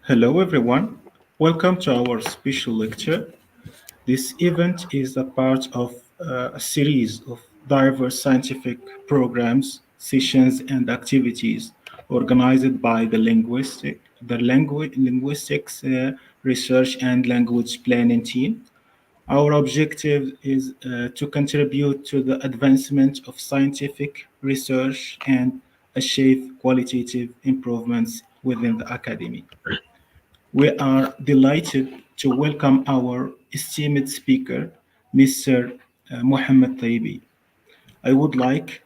Hello, everyone. Welcome to our special lecture. This event is a part of a series of diverse scientific programs, sessions, and activities organized by the Linguistics Research and Language Planning team. Our objective is to contribute to the advancement of scientific research and achieve qualitative improvements within the academy. We are delighted to welcome our esteemed speaker, Mr. Mohamed Taibi. I would like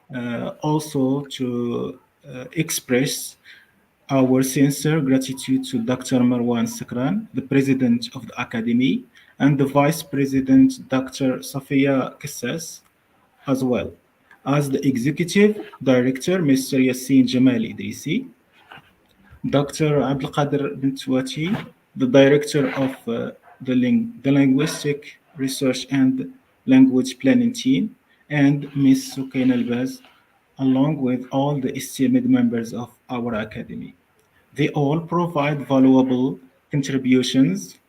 also to express our sincere gratitude to Dr. Marwan Sakran, the President of the Academy, and the Vice President, Dr. Safia Kassas, as well as the Executive Director, Mr. Yassin Jamal Idrisi, Dr. Abdelkader Bintwati, the Director of the Linguistic Research and Language Planning Team, and Ms. Sukaina Albaz, along with all the esteemed members of our Academy. They all provide valuable contributions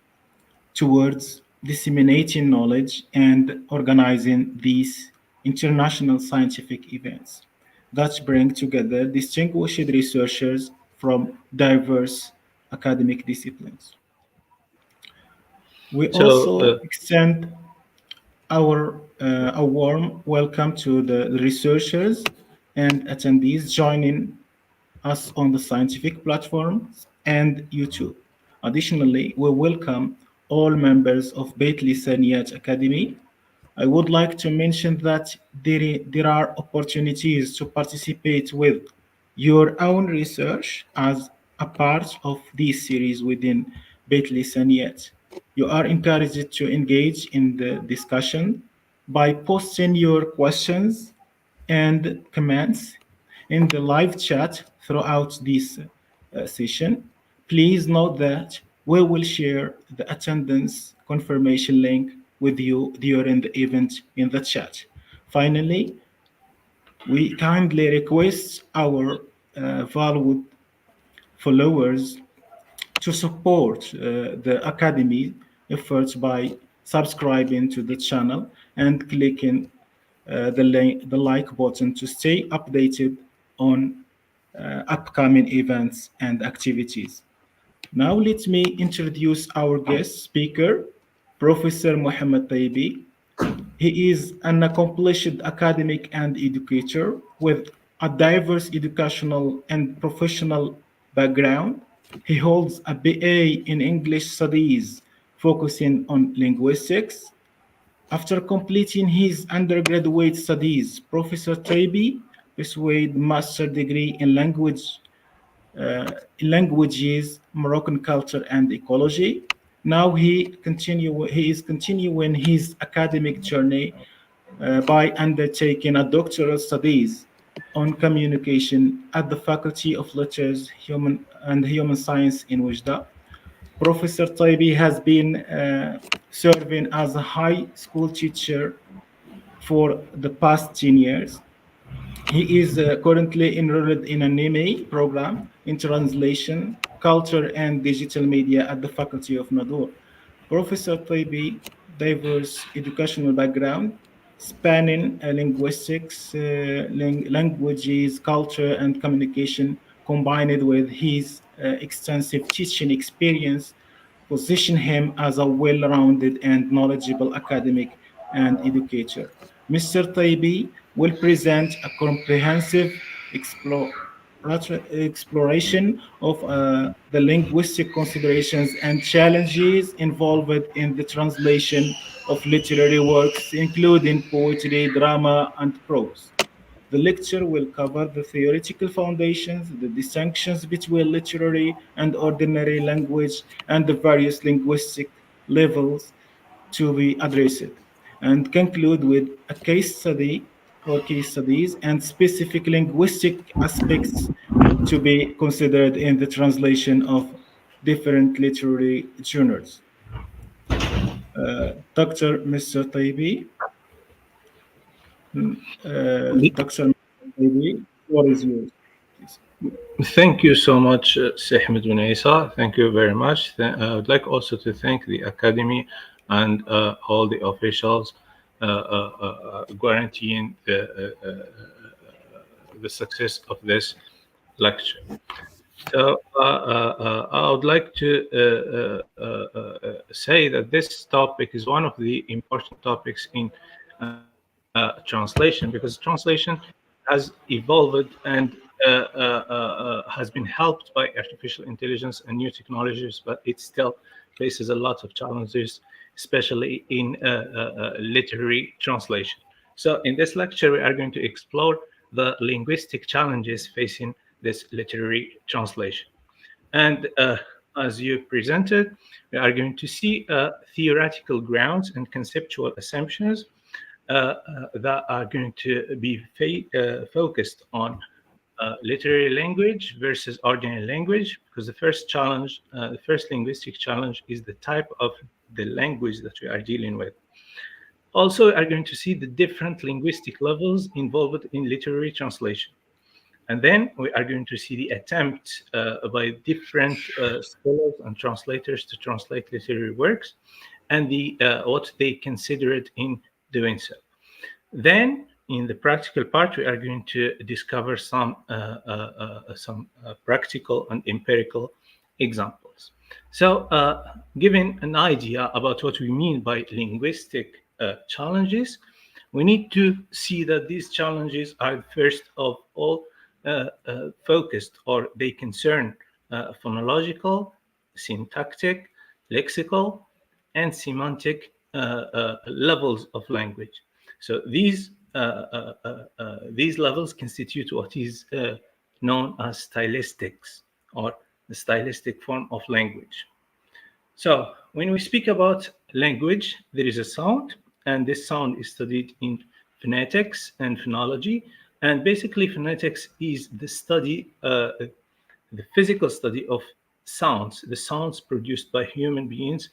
towards disseminating knowledge and organizing these international scientific events that bring together distinguished researchers from diverse academic disciplines. We So, also extend a warm welcome to the researchers and attendees joining us on the scientific platforms and YouTube. Additionally, we welcome all members of Beit Lisaniat Academy. I would like to mention that there are opportunities to participate with your own research as a part of this series within Beit Lisaniat. You are encouraged to engage in the discussion by posting your questions and comments in the live chat throughout this session. Please note that we will share the attendance confirmation link with you during the event in the chat. Finally, we kindly request our valued followers to support the Academy efforts by subscribing to the channel and clicking the like button to stay updated on upcoming events and activities. Now, let me introduce our guest speaker, Professor Mohamed Taibi. He is an accomplished academic and educator with a diverse educational and professional background. He holds a BA in English Studies, focusing on linguistics. After completing his undergraduate studies, Professor Taibi pursued master degree in languages, Moroccan culture, and ecology. Now he is continuing his academic journey by undertaking a doctoral studies on communication at the Faculty of Letters and Human Science in Wajda. Professor Taibi has been serving as a high school teacher for the past 10 years. He is currently enrolled in an MA program in translation, culture, and digital media at the Faculty of Nadur. Professor Taibi diverse educational background spanning linguistics, languages, culture, and communication, combined with his extensive teaching experience, position him as a well-rounded and knowledgeable academic and educator. Mr. Taibi will present a comprehensive exploration of the linguistic considerations and challenges involved in the translation of literary works, including poetry, drama, and prose. The lecture will cover the theoretical foundations, the distinctions between literary and ordinary language, and the various linguistic levels to be addressed, and conclude with a case study or case studies and specific linguistic aspects to be considered in the translation of different literary genres. Dr. Mr. Taibi, the, Dr. Taibi, what is yours, please? Thank you so much, Ahmed bin Isa. Thank you very much. I would like also to thank the Academy and all the officials guaranteeing the success of this lecture. So I would like to say that this topic is one of the important topics in translation, because translation has evolved and has been helped by artificial intelligence and new technologies, but it still faces a lot of challenges, especially in literary translation. So in this lecture, we are going to explore the linguistic challenges facing this literary translation. And as you presented, we are going to see theoretical grounds and conceptual assumptions that are going to be focused on literary language versus ordinary language, because the first challenge, the first linguistic challenge, is the type of the language that we are dealing with. Also, we are going to see the different linguistic levels involved in literary translation. And then we are going to see the attempt by different scholars and translators to translate literary works and the what they considered in doing so. Then, in the practical part, we are going to discover some practical and empirical examples. So, giving an idea about what we mean by linguistic challenges, we need to see that these challenges are first of all focused, or they concern phonological, syntactic, lexical, and semantic levels of language. So these levels constitute what is known as stylistics, or the stylistic form of language. So when we speak about language, there is a sound, and this sound is studied in phonetics and phonology. And basically, phonetics is the study, the physical study of sounds, the sounds produced by human beings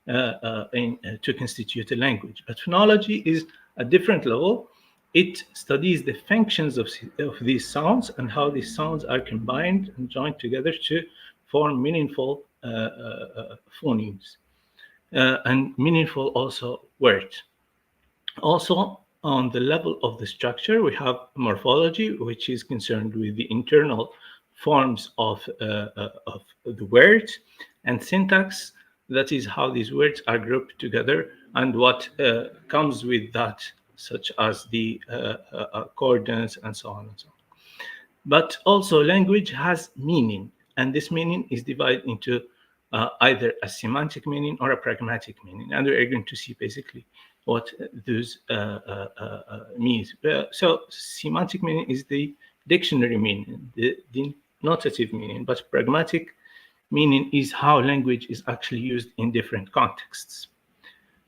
to constitute a language. But phonology is a different level. It studies the functions of these sounds and how these sounds are combined and joined together to form meaningful phonemes and meaningful also words. Also, on the level of the structure, we have morphology, which is concerned with the internal forms of the words, and syntax, that is how these words are grouped together and what comes with that, such as the accordance and so on and so on. But also, language has meaning, and this meaning is divided into either a semantic meaning or a pragmatic meaning. And we're going to see basically what those means. So, semantic meaning is the dictionary meaning, the denotative meaning, but pragmatic meaning is how language is actually used in different contexts.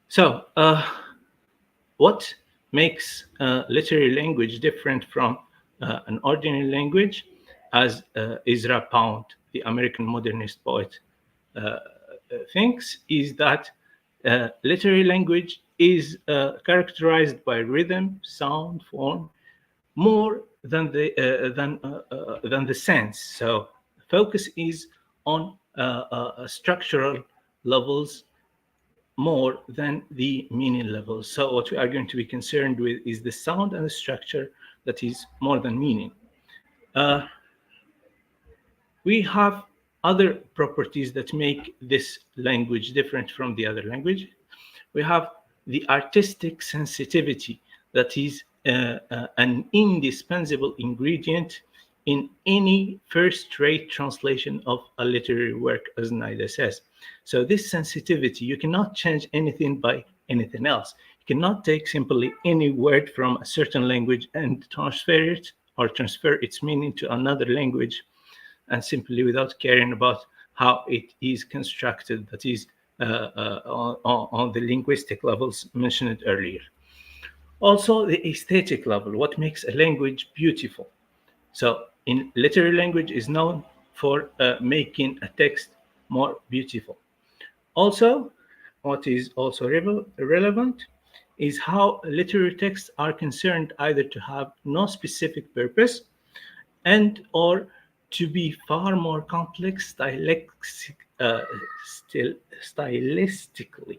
So, what makes literary language different from an ordinary language, as Ezra Pound, the American modernist poet, thinks, is that literary language is characterized by rhythm, sound, form, more than the sense. So focus is on structural levels more than the meaning levels. So what we are going to be concerned with is the sound and the structure that is more than meaning. We have other properties that make this language different from the other language. We have the artistic sensitivity that is an indispensable ingredient in any first-rate translation of a literary work, as Naida says. So this sensitivity, you cannot change anything by anything else. You cannot take simply any word from a certain language and transfer it or transfer its meaning to another language, and simply without caring about how it is constructed, that is on the linguistic levels mentioned earlier. Also, the aesthetic level, what makes a language beautiful. So in literary language is known for making a text more beautiful. Also, what is also relevant is how literary texts are concerned either to have no specific purpose and or to be far more complex stylistically.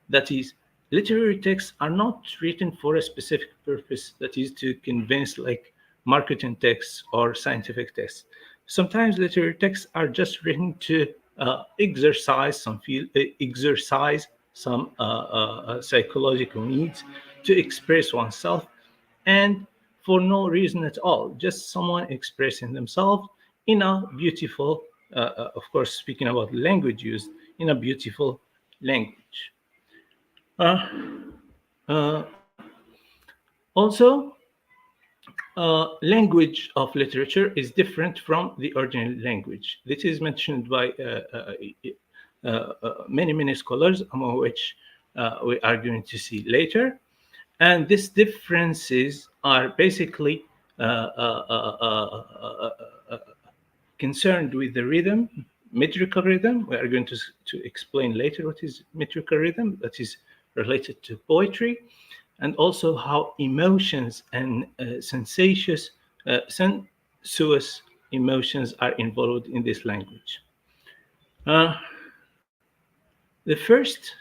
That is, literary texts are not written for a specific purpose, that is, to convince, like marketing texts or scientific texts. Sometimes literary texts are just written to exercise some psychological needs, to express oneself, and for no reason at all, just someone expressing themselves in a beautiful, of course, speaking about language used, in a beautiful language. Uh, uh, Also, language of literature is different from the original language. This is mentioned by many scholars, among which we are going to see later. And these differences are basically concerned with the rhythm, metrical rhythm. We are going to explain later what is metrical rhythm, that is related to poetry, and also how emotions and sensuous emotions are involved in this language. Uh, the first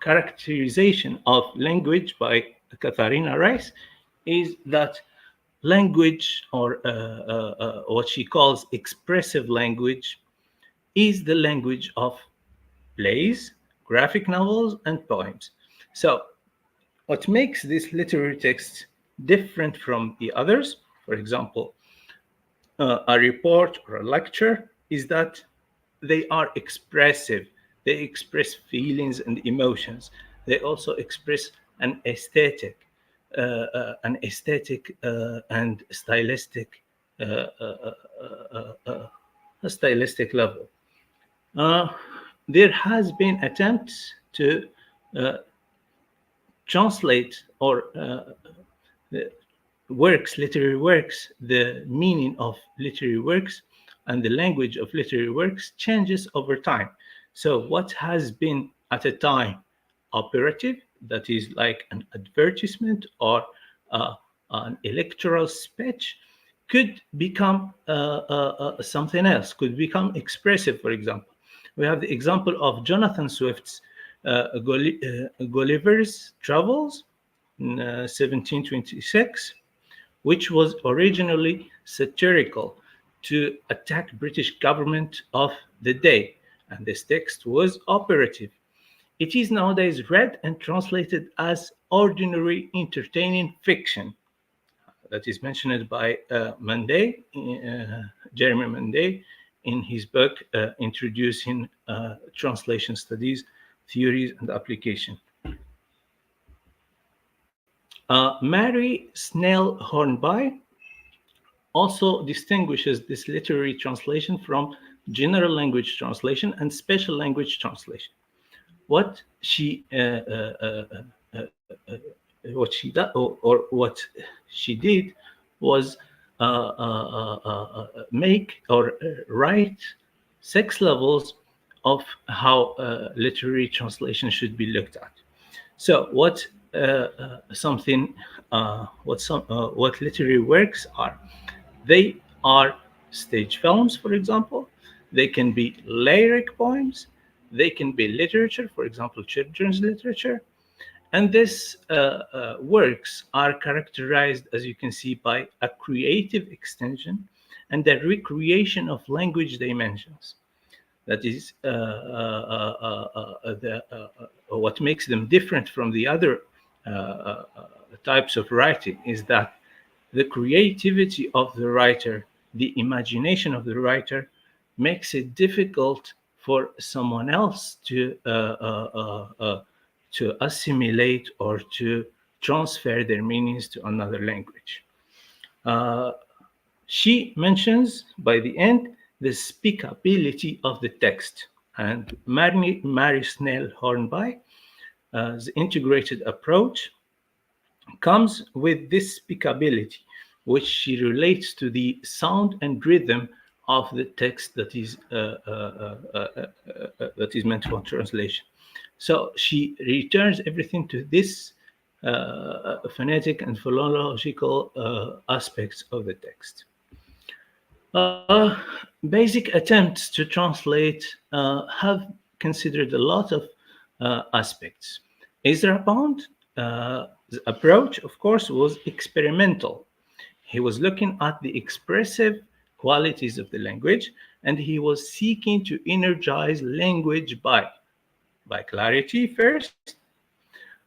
characterization of language by Katharina Rice is that language, or what she calls expressive language, is the language of plays, graphic novels, and poems. So, what makes this literary text different from the others, for example, a report or a lecture, is that they are expressive. They express feelings and emotions. They also express an aesthetic, and stylistic, uh, uh, a stylistic level. Uh, there has been attempts to uh, translate or literary works, the meaning of literary works and the language of literary works changes over time. So, what has been at a time operative, that is like an advertisement or uh, an electoral speech, could become something else, could become expressive, for example. We have the example of Jonathan Swift's Gulliver's Travels in 1726, which was originally satirical to attack British government of the day, and this text was operative. It is nowadays read and translated as ordinary entertaining fiction. That is mentioned by Jeremy Monday, in his book Introducing Translation Studies, Theories and Application. Mary Snell Hornby also distinguishes this literary translation from general language translation and special language translation. What she what she did, or what she did, was make or write 6 levels of how literary translation should be looked at. So, what literary works are? They are stage films, for example. They can be lyric poems. They can be literature, for example, children's literature. And these works are characterized, as you can see, by a creative extension and the recreation of language dimensions. That is what makes them different from the other types of writing, is that the creativity of the writer, the imagination of the writer, makes it difficult for someone else to assimilate or to transfer their meanings to another language. She mentions by the end the speakability of the text, and Mary Snell Hornby, the integrated approach, comes with this speakability, which she relates to the sound and rhythm of the text that is meant for translation. So she returns everything to this phonetic and philological aspects of the text. Basic attempts to translate have considered a lot of aspects. Ezra Pound's approach, of course, was experimental. He was looking at the expressive qualities of the language, and he was seeking to energize language by clarity first,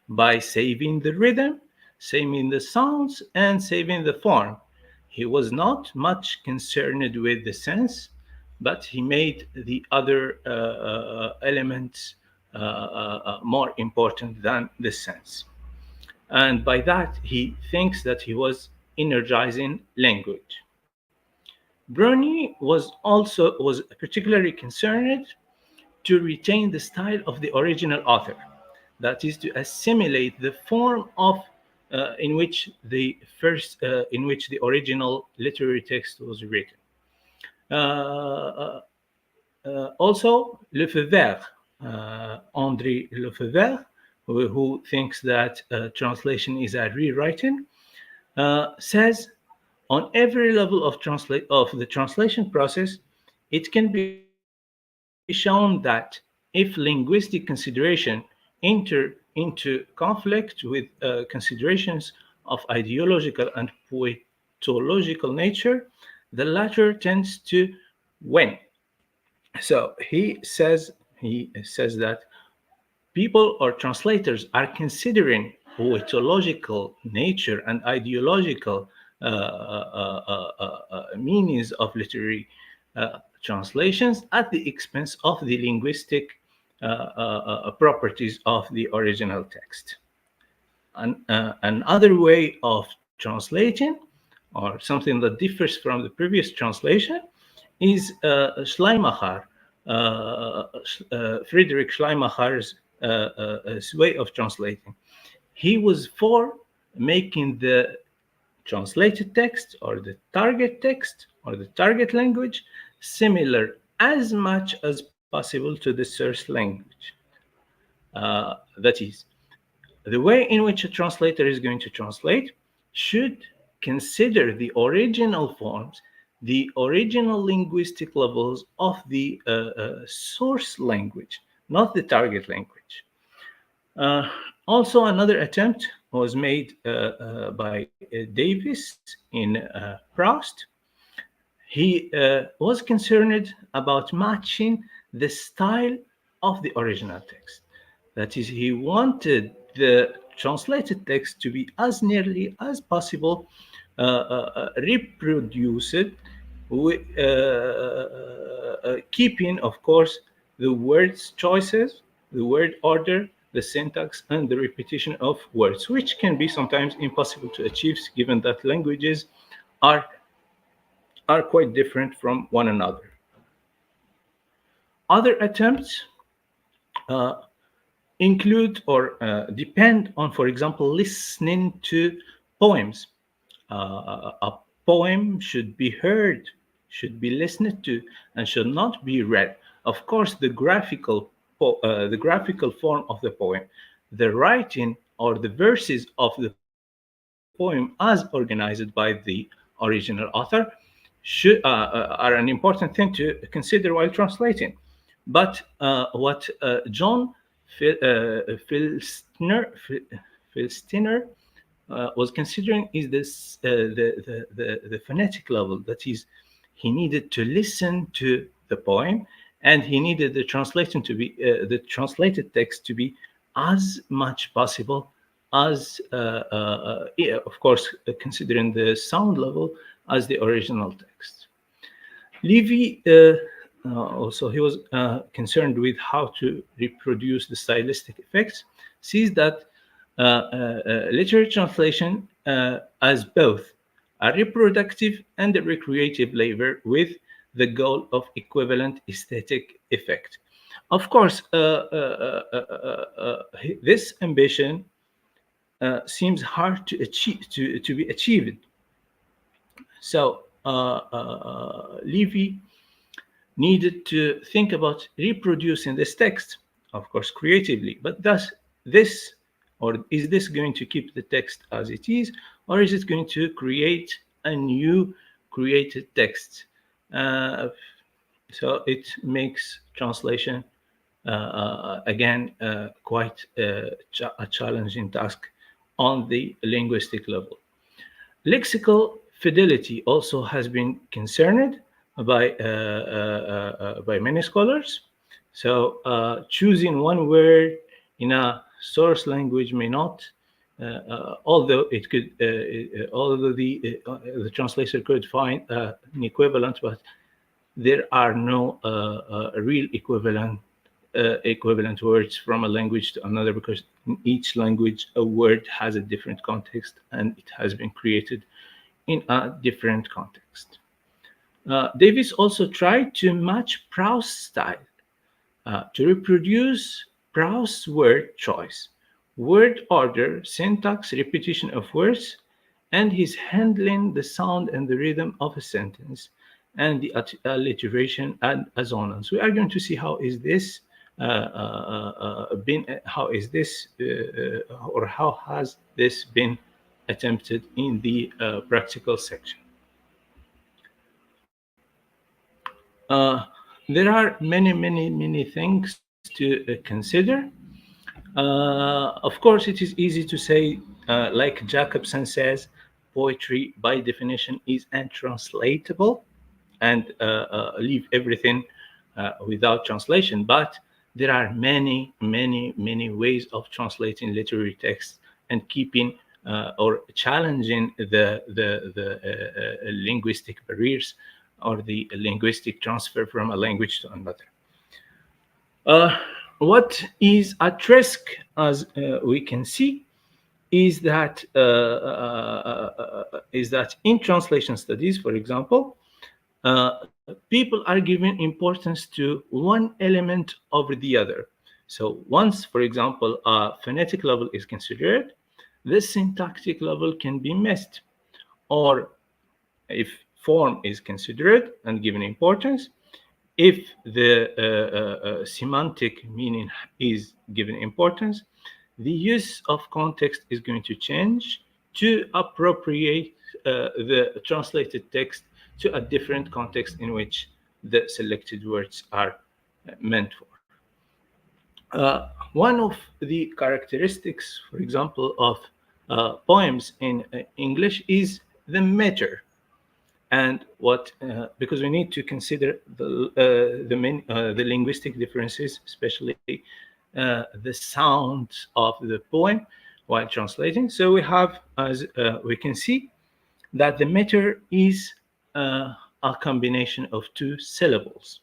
by saving the rhythm, saving the sounds, and saving the form. He was not much concerned with the sense, but he made the other elements more important than the sense. And by that, he thinks that he was energizing language. Bruni was particularly concerned to retain the style of the original author, that is, to assimilate the form of in which the original literary text was written. Also, Lefebvre, André Lefebvre, who thinks that translation is a rewriting, says on every level of the translation process, it can be shown that if linguistic consideration enter into conflict with considerations of ideological and poetological nature, the latter tends to win. So he says that people or translators are considering poetological nature and ideological meanings of literary translations at the expense of the linguistic properties of the original text. Another way of translating, or something that differs from the previous translation, is Friedrich Schleimacher's way of translating. He was for making the translated text or the target language similar as much as possible to the source language. That is, the way in which a translator is going to translate should consider the original forms, the original linguistic levels of the source language, not the target language. Also, another attempt was made by Davis in Proust. He was concerned about matching the style of the original text. That is, he wanted the translated text to be as nearly as possible reproduced, keeping, of course, the words choices, the word order, the syntax, and the repetition of words, which can be sometimes impossible to achieve given that languages are quite different from one another. Other attempts include or depend on, for example, listening to poems. A poem should be heard, should be listened to, and should not be read. Of course, the graphical form of the poem, the writing or the verses of the poem as organized by the original author are an important thing to consider while translating. But what John Filstiner was considering is this the phonetic level. That is, he needed to listen to the poem, and he needed the translation to be the translated text to be as much possible as, of course, considering the sound level as the original text. Levy also, he was concerned with how to reproduce the stylistic effects, sees that literary translation as both a reproductive and a recreative labor with the goal of equivalent aesthetic effect. Of course, this ambition seems hard to achieve, to be achieved. So Levy needed to think about reproducing this text, of course, creatively. But is this going to keep the text as it is, or is it going to create a new created text So it makes translation again quite a challenging task on the linguistic level. Lexical fidelity also has been concerned by many scholars. So choosing one word in a source language may not, although it could, although the translator could find an equivalent, but there are no real equivalent words from a language to another, because in each language a word has a different context and it has been created in a different context. Davis also tried to match prose style to reproduce prose word choice, word order, syntax, repetition of words, and his handling the sound and the rhythm of a sentence, and the alliteration and assonance. We are going to see how is this or how has this been attempted in the practical section. There are many things to consider. Of course, it is easy to say, like Jacobson says, poetry by definition is untranslatable, and leave everything without translation. But there are many ways of translating literary texts and keeping or challenging the linguistic barriers or the linguistic transfer from a language to another. What is at risk, as we can see, is that in translation studies, for example, people are giving importance to one element over the other. So once, for example, a phonetic level is considered, the syntactic level can be missed. Or if form is considered and given importance, if the semantic meaning is given importance, the use of context is going to change to appropriate the translated text to a different context in which the selected words are meant for. One of the characteristics, for example, of poems in English is the meter. And what, because we need to consider the linguistic differences, especially the sound of the poem while translating. So we have, as we can see, that the meter is a combination of two syllables,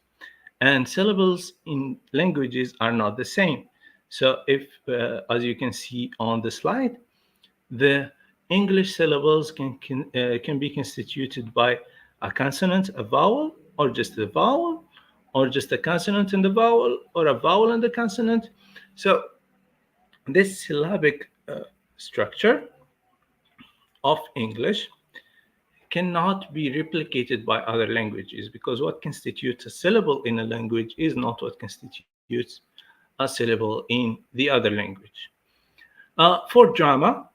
and syllables in languages are not the same. So if, as you can see on the slide, the English syllables can be constituted by a consonant, a vowel, or just a vowel, or just a consonant and a vowel, or a vowel and a consonant. So this syllabic structure of English cannot be replicated by other languages, because what constitutes a syllable in a language is not what constitutes a syllable in the other language. For drama,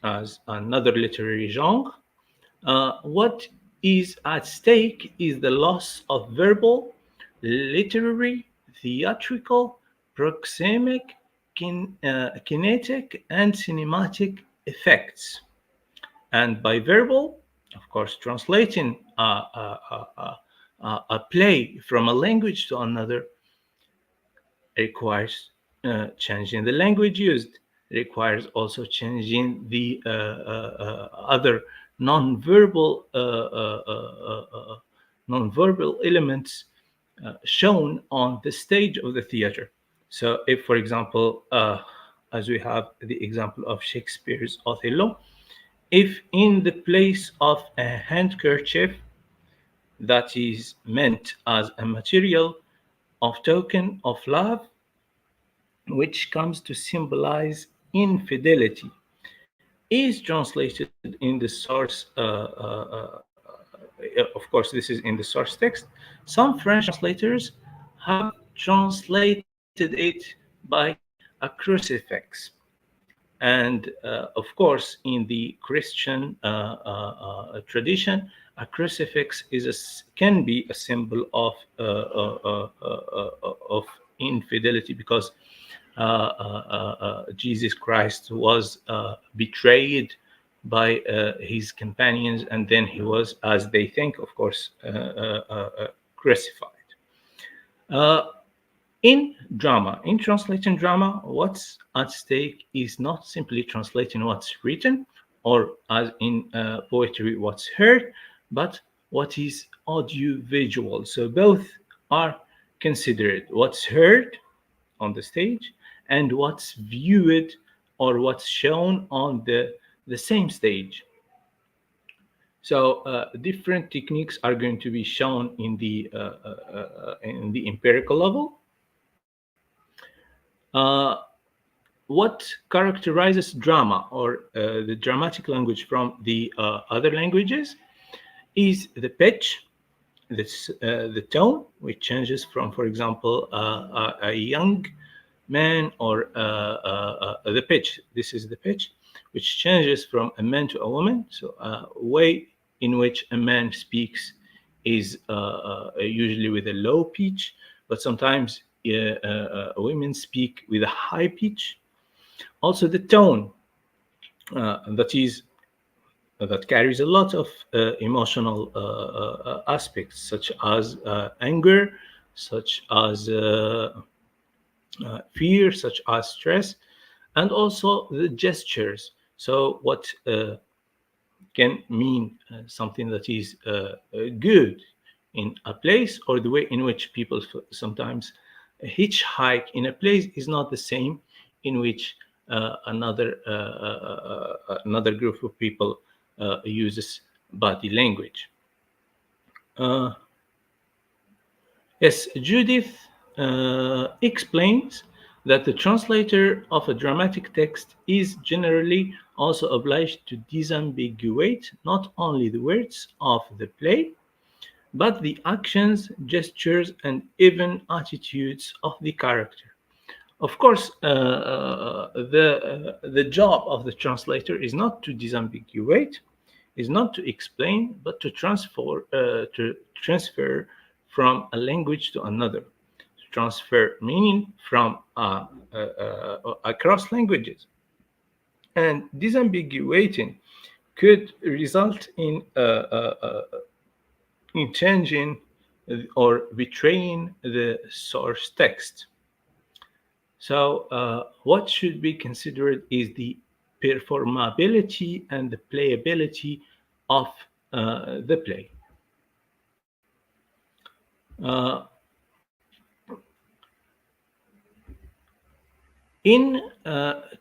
as another literary genre, what is at stake is the loss of verbal, literary, theatrical, proxemic, kinetic, and cinematic effects. And by verbal, of course, translating a play from a language to another requires changing the language used, requires also changing the other non-verbal elements shown on the stage of the theater. So if, for example, as we have the example of Shakespeare's Othello, if in the place of a handkerchief that is meant as a material of token of love, which comes to symbolize infidelity, is translated in the source, of course, this is in the source text. Some French translators have translated it by a crucifix. And of course, in the Christian tradition, a crucifix can be a symbol of infidelity, because Jesus Christ was betrayed by his companions, and then he was, as they think, of course, crucified. In drama, in translating drama, what's at stake is not simply translating what's written, or as in poetry, what's heard, but what is audiovisual. So both are considered: what's heard on the stage and what's viewed or what's shown on the same stage. So different techniques are going to be shown in the empirical level. What characterizes drama or the dramatic language from the other languages is the pitch, the tone, which changes from, for example, a young man, or the pitch. This is the pitch, which changes from a man to a woman. So a way in which a man speaks is usually with a low pitch, but sometimes women speak with a high pitch. Also, the tone that carries a lot of emotional aspects, such as anger, such as fear, such as stress, and also the gestures. So what can mean something that is good in a place, or the way in which people sometimes hitchhike in a place, is not the same in which another group of people uses body language. Yes, Judith explains that the translator of a dramatic text is generally also obliged to disambiguate not only the words of the play, but the actions, gestures, and even attitudes of the character. Of course, the job of the translator is not to disambiguate, is not to explain, but to transfer from a language to another, to transfer meaning from across languages. And disambiguating could result in changing or betraying the source text. So what should be considered is the performability and the playability of the play. In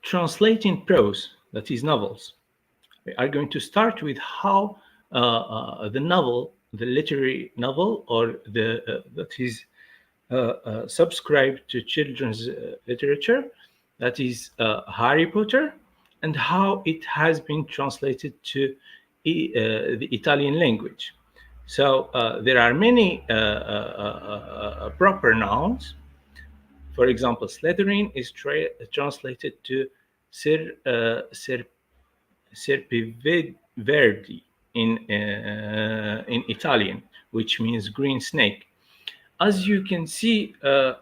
translating prose, that is novels, we are going to start with how the novel, the literary novel, or that is subscribed to children's literature, that is Harry Potter, and how it has been translated to the Italian language. So there are many proper nouns. For example, Slytherin is translated to Serpiverdi in Italian, which means green snake. As you can see,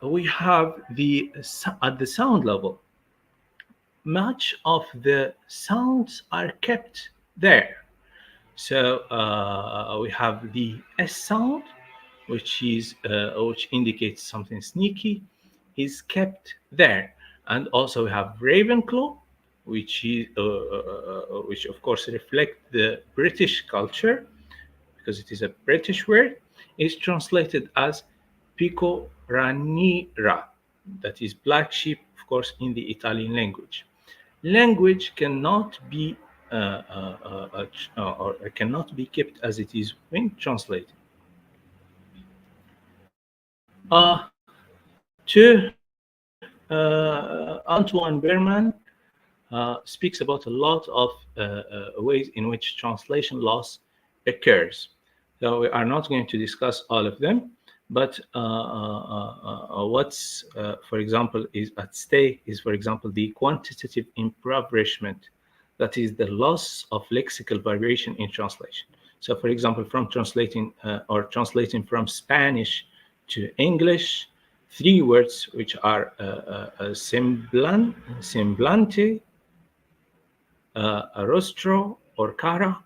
we have at the sound level, much of the sounds are kept there. So we have the S sound, which indicates something sneaky, is kept there. And also we have Ravenclaw, which of course reflects the British culture, because it is a British word, is translated as Pico Ranira, that is black sheep, of course, in the Italian language. Language cannot be or cannot be kept as it is when translated. Antoine Berman speaks about a lot of ways in which translation loss occurs. So we are not going to discuss all of them, But what's, for example, is at stake is, for example, the quantitative impoverishment, that is the loss of lexical variation in translation. So, for example, from translating from Spanish to English, three words which are semblante, rostro, or cara,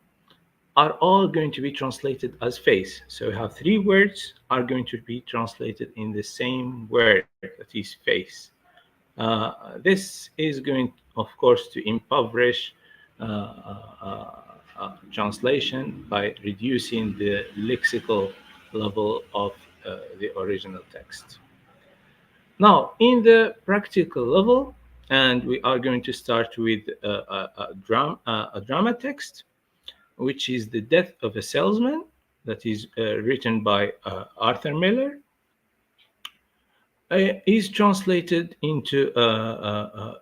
are all going to be translated as face. So we have three words are going to be translated in the same word, that is face. This is going, of course, to impoverish translation by reducing the lexical level of the original text. Now, in the practical level, and we are going to start with a drama text, which is The Death of a Salesman, that is written by Arthur Miller, is translated into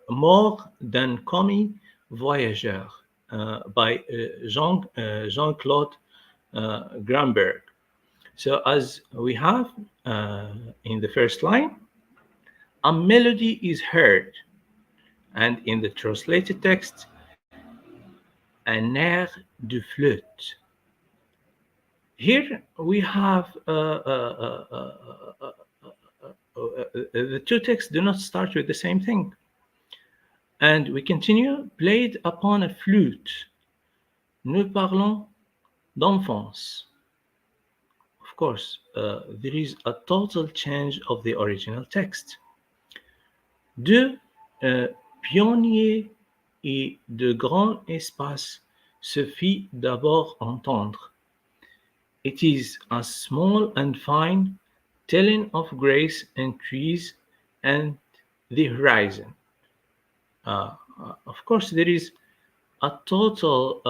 Mort d'un commis voyageur by Jean-Claude Gramberg. So as we have in the first line, a melody is heard, and in the translated text, un air de flûte. Here we have the two texts do not start with the same thing. And we continue, played upon a flute. Nous parlons d'enfance. Of course, there is a total change of the original text. Deux pionniers et de grands espaces se fit d'abord entendre. It is a small and fine, telling of grace and trees and the horizon. Of course, there is a total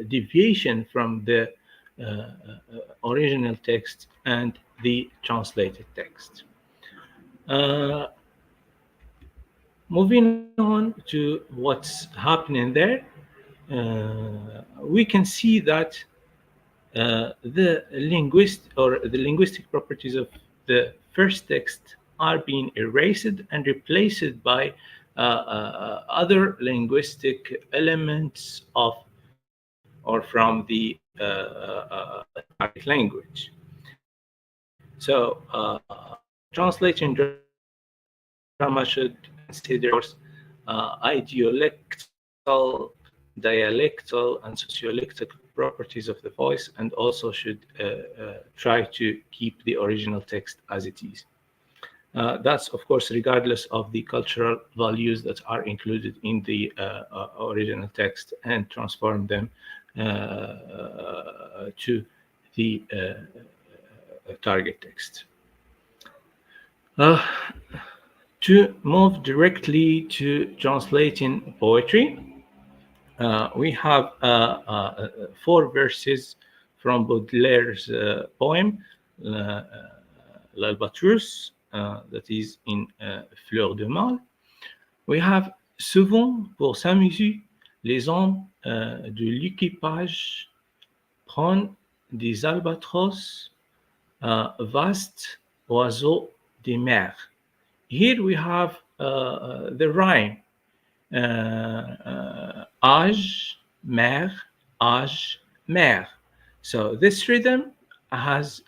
deviation from the original text and the translated text. Moving on to what's happening there, we can see that the linguistic properties of the first text are being erased and replaced by other linguistic elements of or from the target language. So translating drama should consider ideolectal, dialectal, and sociolectal properties of the voice, and also should try to keep the original text as it is. That's, of course, regardless of the cultural values that are included in the original text, and transform them to the target text. To move directly to translating poetry, we have 4 verses from Baudelaire's poem, L'Albatros, that is in Fleur de Mal. We have souvent pour s'amuser, les hommes de l'équipage prennent des albatros, vastes oiseaux des mers. Here we have the rhyme, âge, mer, âge, mer. So this rhythm has,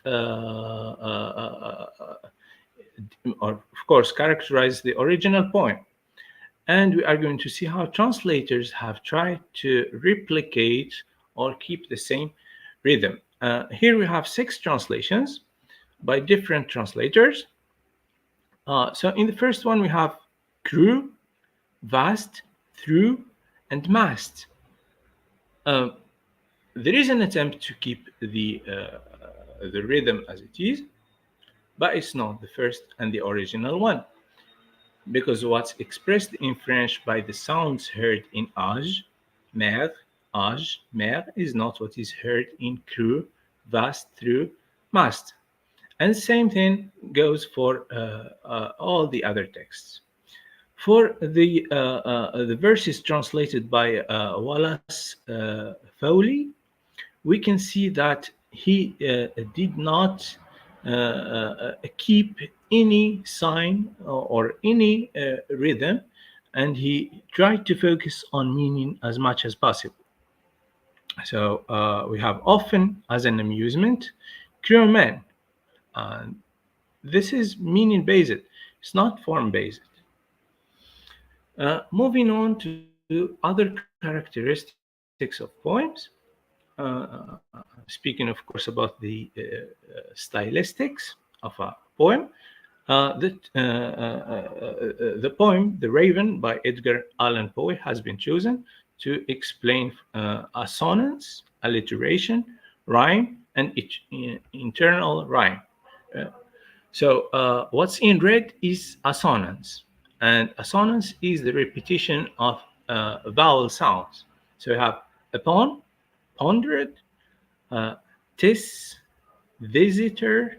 of course, characterized the original poem. And we are going to see how translators have tried to replicate or keep the same rhythm. Here we have 6 translations by different translators. So in the first one, we have crew, vast, through, and mast. There is an attempt to keep the rhythm as it is, but it's not the first and the original one, because what's expressed in French by the sounds heard in âge, mer, is not what is heard in crew, vast, through, mast. And the same thing goes for all the other texts. For the verses translated by Wallace Foley, we can see that he did not keep any sign or any rhythm, and he tried to focus on meaning as much as possible. So we have often as an amusement, crewman, and this is meaning based, it's not form based. Moving on to other characteristics of poems, speaking, of course, about the stylistics of a poem. The poem "The Raven" by Edgar Allan Poe has been chosen to explain assonance, alliteration, rhyme, and internal rhyme. Uh, so what's in red is assonance, and assonance is the repetition of vowel sounds. So you have upon, pondered, uh, tis, visitor,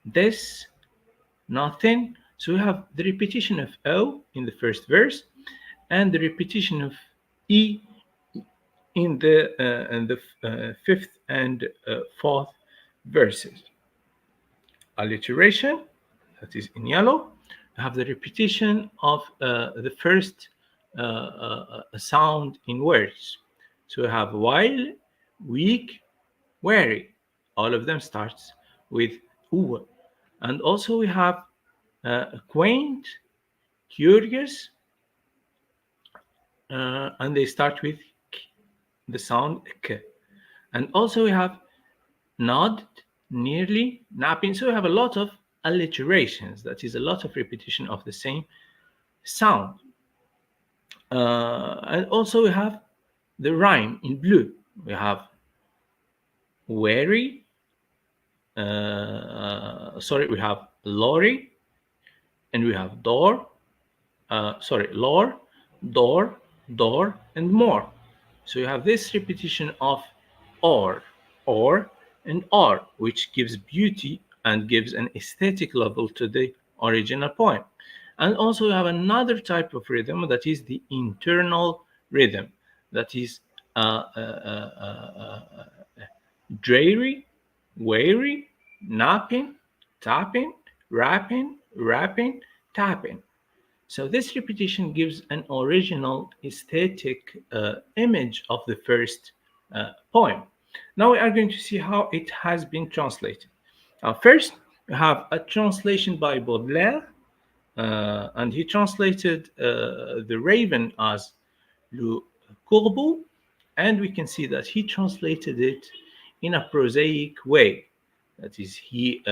this, nothing. So we have the repetition of O in the first verse and the repetition of E in the fifth and fourth verses. Alliteration, that is in yellow, you have the repetition of the first sound in words. So we have while, weak, wary. All of them starts with U. And also we have quaint, curious, and they start with k, the sound k. And also we have nod, nearly, napping. So we have a lot of alliterations. That is a lot of repetition of the same sound. And also we have the rhyme in blue. We have wary, we have lorry, and we have lore, door, and more. So you have this repetition of or, and r, which gives beauty and gives an aesthetic level to the original poem. And also you have another type of rhythm that is the internal rhythm, that is dreary, weary, napping, tapping, rapping, tapping. So this repetition gives an original aesthetic image of the first poem. Now we are going to see how it has been translated. First, we have a translation by Baudelaire, and he translated The Raven as Le Corbeau, and we can see that he translated it in a prosaic way. That is, he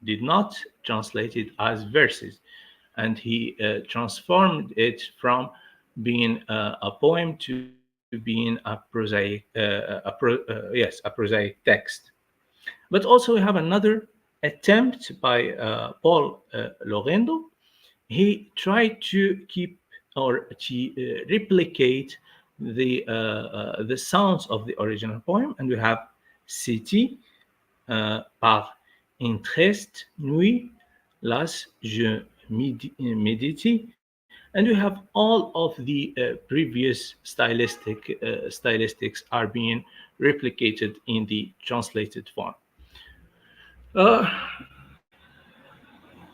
did not translate it as verses, and he transformed it from being a poem to being a prosaic, a prosaic text. But also we have another attempt by Paul Lorendo. He tried to keep or to replicate the sounds of the original poem, and we have city par interest nuit las je médite, and we have all of the previous stylistics are being replicated in the translated form.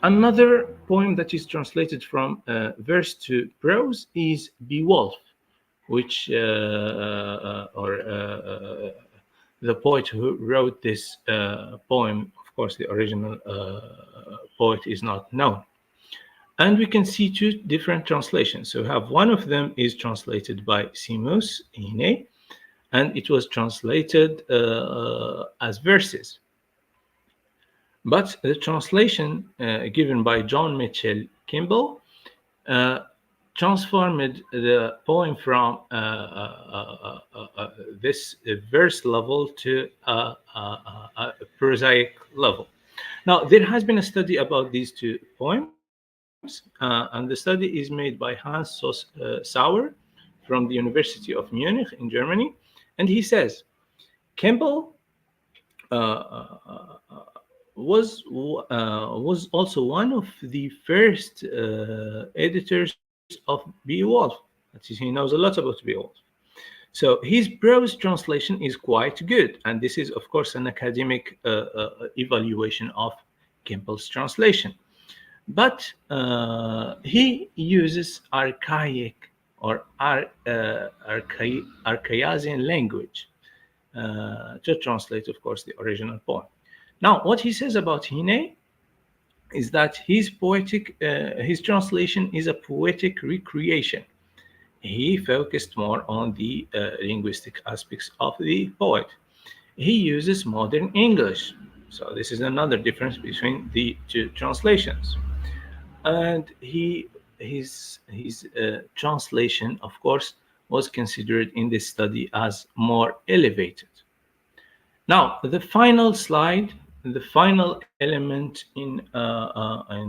Another poem that is translated from verse to prose is Beowulf, which the poet who wrote this poem, of course, the original poet is not known. And we can see two different translations. So we have one of them is translated by Seamus Heaney, and it was translated as verses. But the translation given by John Mitchell Kimball transformed the poem from this verse level to a prosaic level. Now, there has been a study about these two poems, and the study is made by Hans Sauer from the University of Munich in Germany, and he says Kimball was also one of the first editors of Beowulf. That is, he knows a lot about Beowulf. So his prose translation is quite good, and this is, of course, an academic evaluation of Kimball's translation. But he uses archaic or Archaisian language to translate, of course, the original poem. Now, what he says about Hine is that his translation is a poetic recreation. He focused more on the linguistic aspects of the poet. He uses modern English. So this is another difference between the two translations. And his translation, of course, was considered in this study as more elevated. Now, the final slide, the final element in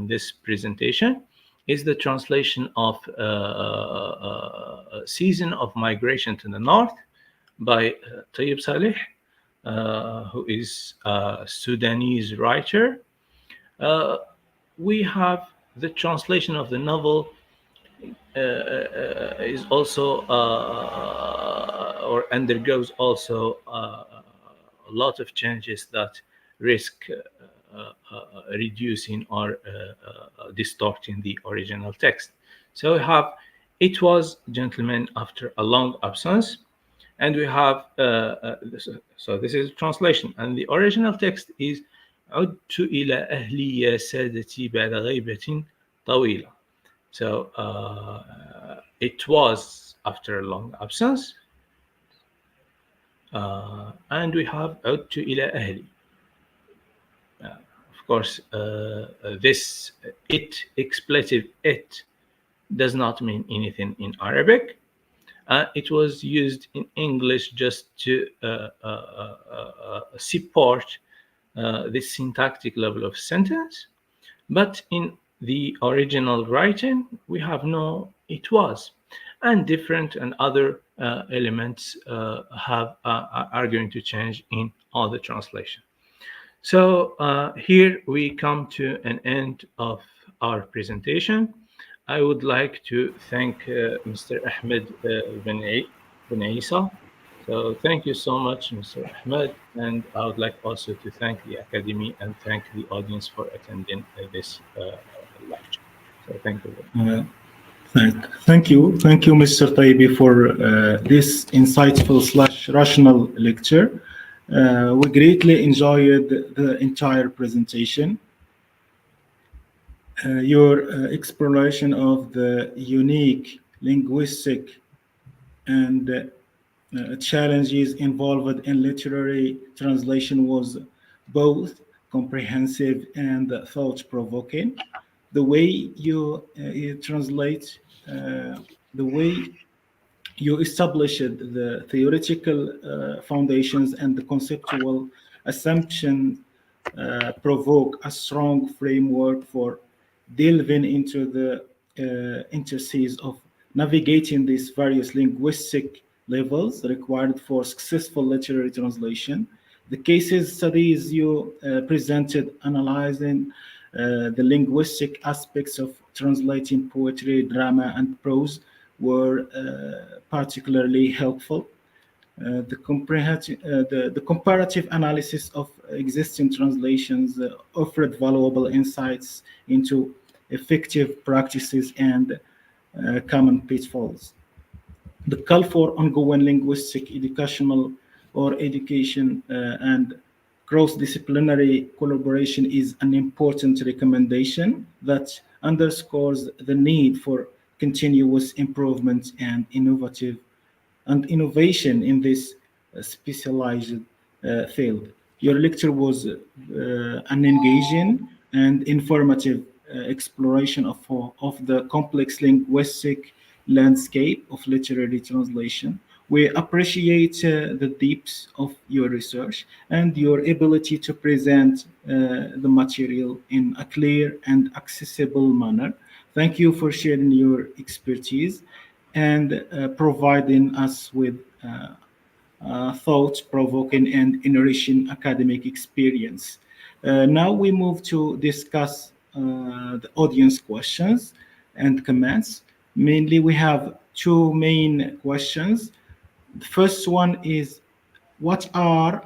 this presentation is the translation of Season of Migration to the North by Tayyib Saleh, who is a Sudanese writer. We have the translation of the novel is also or undergoes also a lot of changes that risk reducing or distorting the original text. So we have "It was, gentlemen, after a long absence," and we have so this is translation, and the original text is "عدت إلى أهلي يا سادتي بعد غيبة طويلة." So it was after a long absence, and we have عدت إلى أهلي. Of course, this it expletive it does not mean anything in Arabic. It was used in English just to support the syntactic level of sentence, but in the original writing we have no "it was," and different and other elements are going to change in all the translation. So here we come to an end of our presentation. I would like to thank Mr. Ahmed Ben Isa. So thank you so much, Mr. Ahmed, and I would like also to thank the Academy and thank the audience for attending this lecture. So thank you very much. Thank you, Mr. Taibi, for this insightful / rational lecture. We greatly enjoyed the entire presentation. Your exploration of the unique linguistic and challenges involved in literary translation was both comprehensive and thought-provoking. The way you translate, the way you established the theoretical foundations and the conceptual assumptions provoke a strong framework for delving into the intricacies of navigating these various linguistic levels required for successful literary translation. The cases studies you presented analyzing the linguistic aspects of translating poetry, drama, and prose were particularly helpful. The comparative analysis of existing translations offered valuable insights into effective practices and common pitfalls. The call for ongoing linguistic education and cross-disciplinary collaboration is an important recommendation that underscores the need for continuous improvement and innovation in this specialized field. Your lecture was an engaging and informative exploration of the complex linguistic landscape of literary translation. We appreciate the depths of your research and your ability to present the material in a clear and accessible manner. Thank you for sharing your expertise and providing us with thought-provoking and enriching academic experience. Now we move to discuss the audience questions and comments. Mainly, we have two main questions. The first one is, what are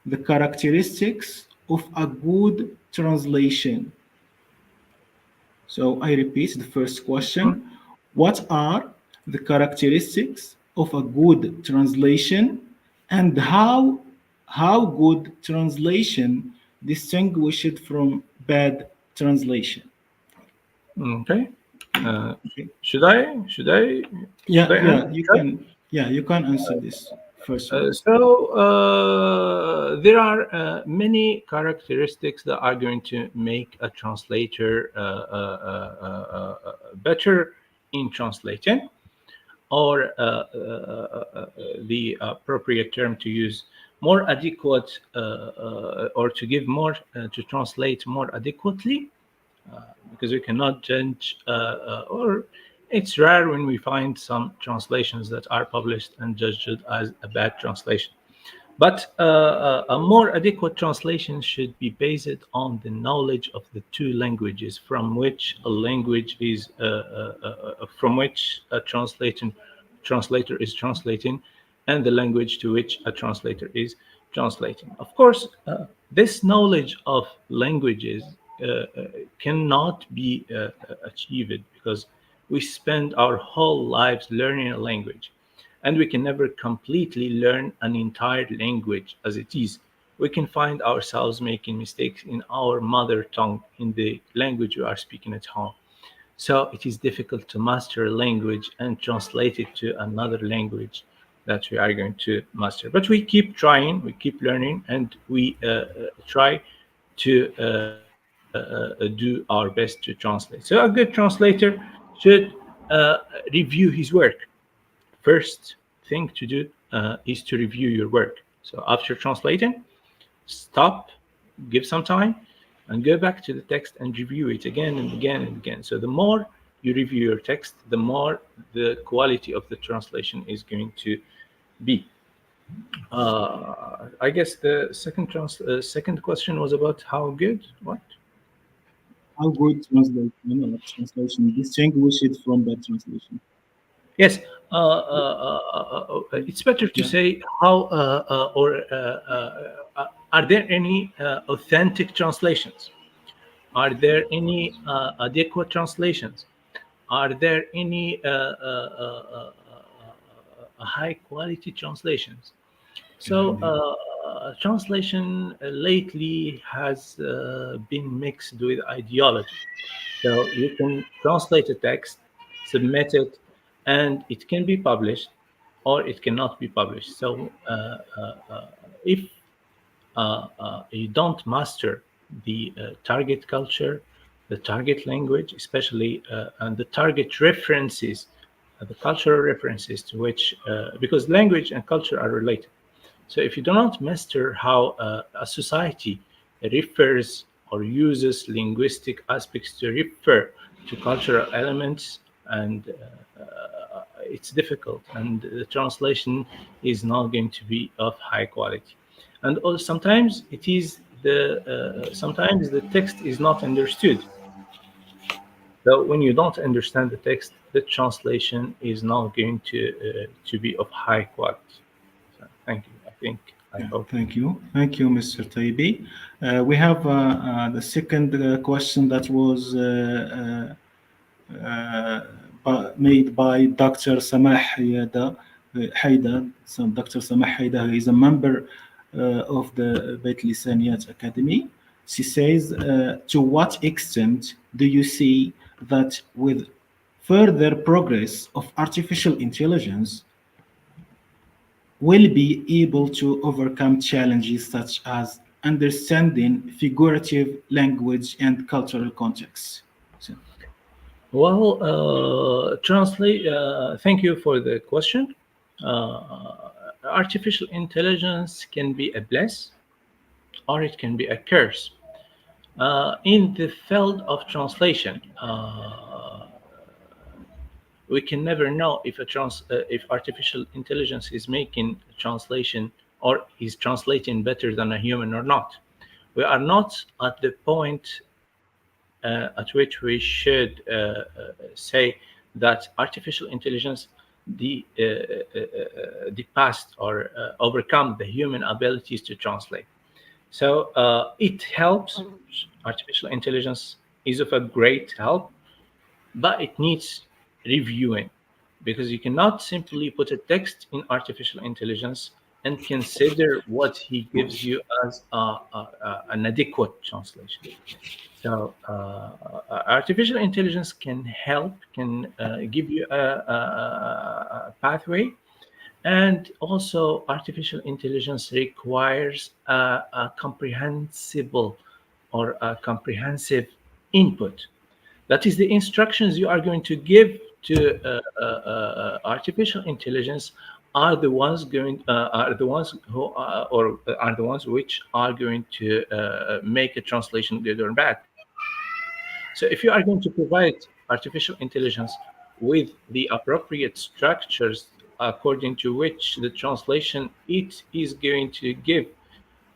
the characteristics of a good translation? So I repeat the first question. What are the characteristics of a good translation, and how good translation distinguished from bad translation? Okay. Okay. Should I Yeah, answer you that? can. Yeah, you can answer this first one. There are many characteristics that are going to make a translator better in translating, or the appropriate term to use, more adequate, or to give more, to translate more adequately, because we cannot judge, or it's rare when we find some translations that are published and judged as a bad translation. But a more adequate translation should be based on the knowledge of the two languages from which a language is, from which a translator is translating, and the language to which a translator is translating. Of course, this knowledge of languages cannot be achieved because we spend our whole lives learning a language, and we can never completely learn an entire language as it is. We can find ourselves making mistakes in our mother tongue, in the language we are speaking at home. So it is difficult to master a language and translate it to another language that we are going to master. But we keep trying, we keep learning, and we try to do our best to translate. So a good translator should review his work. First thing to do is to review your work. So after translating, stop, give some time, and go back to the text and review it again and again and again. So the more you review your text, the more the quality of the translation is going to be. I guess the second question was about how good. What? How good translation distinguished from bad translation? Yes, it's better to Yeah. say how, or are there any authentic translations? Are there any adequate translations? Are there any high quality translations? So, translation lately has been mixed with ideology. So you can translate a text, submit it, and it can be published, or it cannot be published. So if you don't master the target culture, the target language, especially, and the target references, the cultural references to which, because language and culture are related. So if you do not master how a society refers or uses linguistic aspects to refer to cultural elements, and it's difficult, and the translation is not going to be of high quality. And also, sometimes it is sometimes the text is not understood. So when you don't understand the text, the translation is not going to be of high quality. So, thank you. I Yeah, hope. thank you. Thank you, Mr. Taibi. We have the second question that was made by Dr. Samah Haida. So Dr. Samah Haida, who is a member of the Beit Lisaniat Academy. She says, to what extent do you see that with further progress of artificial intelligence, will be able to overcome challenges such as understanding figurative language and cultural contexts? So, Well, translate. Thank you for the question. Artificial intelligence can be a bless, or it can be a curse. In the field of translation, we can never know if if artificial intelligence is making a translation or is translating better than a human or not. We are not at the point at which we should say that artificial intelligence the past or overcome the human abilities to translate. So it helps. Artificial intelligence is of a great help, but it needs reviewing, because you cannot simply put a text in artificial intelligence and consider what he gives you as an adequate translation. So artificial intelligence can help, can give you a pathway, and also artificial intelligence requires a comprehensible or a comprehensive input. That is, the instructions you are going to give to artificial intelligence are the ones who or are the ones which are going to make a translation good or bad. So if you are going to provide artificial intelligence with the appropriate structures according to which the translation it is going to give,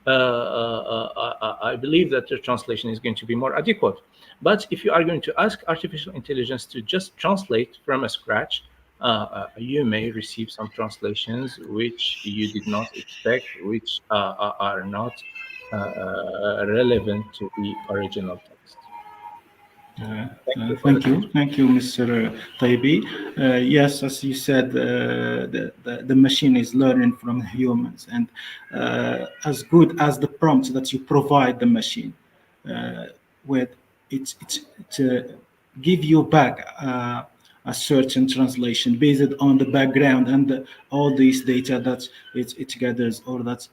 I believe that the translation is going to be more adequate. But if you are going to ask artificial intelligence to just translate from a scratch, you may receive some translations which you did not expect, which are not relevant to the original text. Thank you, Mr. Taibi. Yes, as you said, the machine is learning from humans, and as good as the prompt that you provide the machine with, it give you back a certain translation based on the background and all these data that it gathers, or that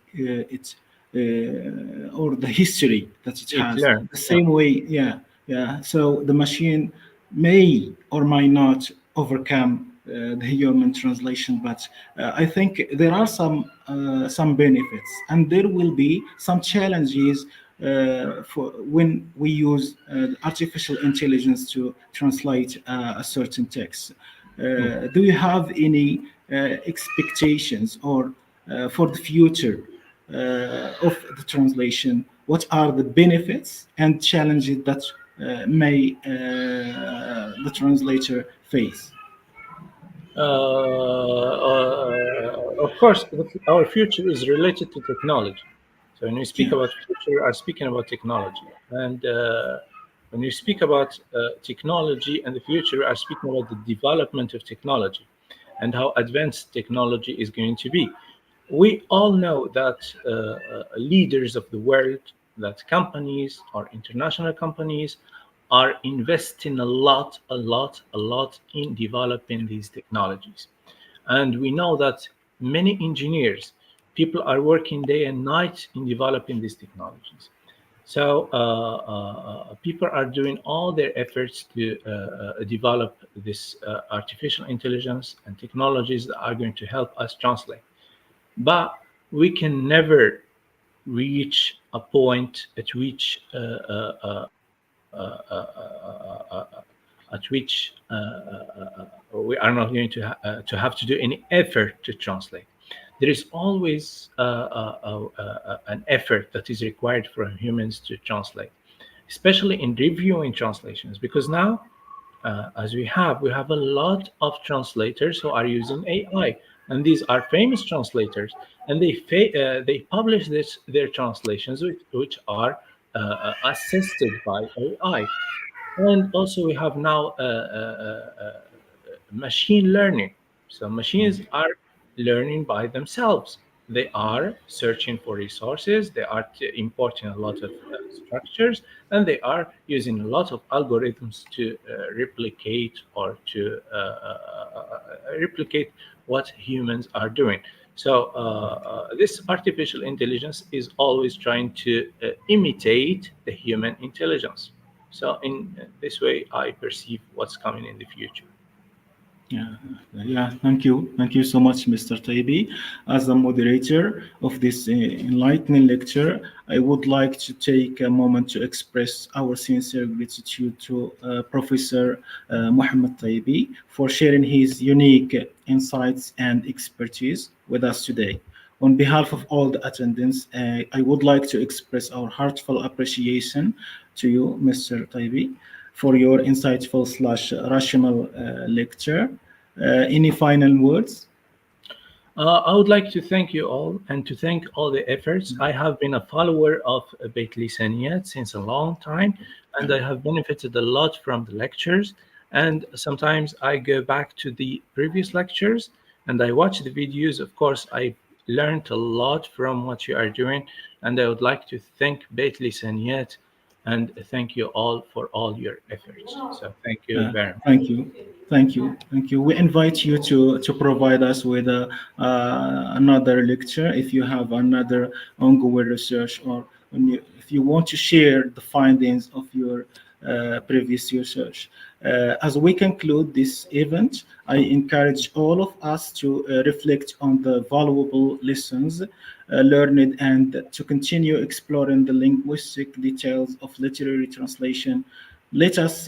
or the history that it It has. learned, The yeah. same way, yeah. Yeah, so the machine may or might not overcome the human translation, but I think there are some benefits, and there will be some challenges for when we use artificial intelligence to translate a certain text. Do you have any expectations or for the future of the translation? What are the benefits and challenges that may the translator face? Of course, our future is related to technology. So when we speak Yeah, about future, we are speaking about technology. And when we speak about technology and the future, we are speaking about the development of technology and how advanced technology is going to be. We all know that leaders of the world, that companies or international companies are investing a lot in developing these technologies. And we know that many engineers, people are working day and night in developing these technologies. So people are doing all their efforts to develop this artificial intelligence and technologies that are going to help us translate. But we can never reach a point at which we are not going to have to do any effort to translate. There is always an effort that is required for humans to translate, especially in reviewing translations, because now we have a lot of translators who are using AI, and these are famous translators, and they publish their translations which are assisted by AI. And also we have now machine learning. So machines are learning by themselves. They are searching for resources, they are importing a lot of structures, and they are using a lot of algorithms to replicate or to replicate what humans are doing. So this artificial intelligence is always trying to imitate the human intelligence. So in this way, I perceive what's coming in the future. yeah, yeah. Thank you so much, Mr. Taibi. As the moderator of this enlightening lecture, I would like to take a moment to express our sincere gratitude to Professor Mohamed Taibi for sharing his unique insights and expertise with us today. On behalf of all the attendants, I would like to express our heartfelt appreciation to you, Mr. Taibi, for your insightful slash rational lecture. Any final words? I would like to thank you all and to thank all the efforts. I have been a follower of Beit Lisaniat since a long time, and I have benefited a lot from the lectures. And sometimes I go back to the previous lectures and I watch the videos. Of course, I learned a lot from what you are doing, and I would like to thank Beit Lisaniat and thank you all for all your efforts. So thank you very much. Thank you. Thank you. Thank you. We invite you to provide us with another lecture if you have another ongoing research, or if you want to share the findings of your previous research. As we conclude this event, I encourage all of us to reflect on the valuable lessons learned and to continue exploring the linguistic details of literary translation. Let us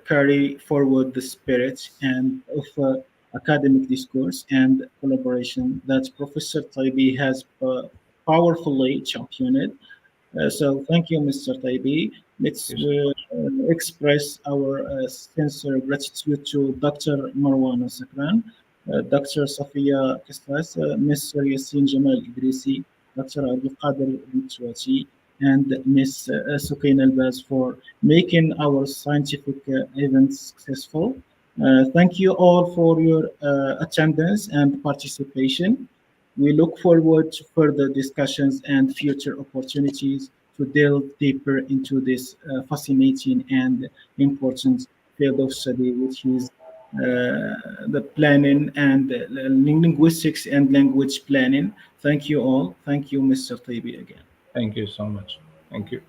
carry forward the spirit and of academic discourse and collaboration that Professor Taibi has powerfully championed. So thank you, Mr. Taibi. Let's Yes, sir. express our sincere gratitude to Dr. Marwan Sakran, Dr. Safia Kastas, Mr. Yassin Jamal Idrisi, Dr. Abdul Qadir Mitwati, and Ms. Sukain Albaz for making our scientific events successful. Thank you all for your attendance and participation. We look forward to further discussions and future opportunities to delve deeper into this fascinating and important field of study, which is the planning and linguistics and language planning. Thank you all. Thank you, Mr. Taibi, again. Thank you so much. Thank you.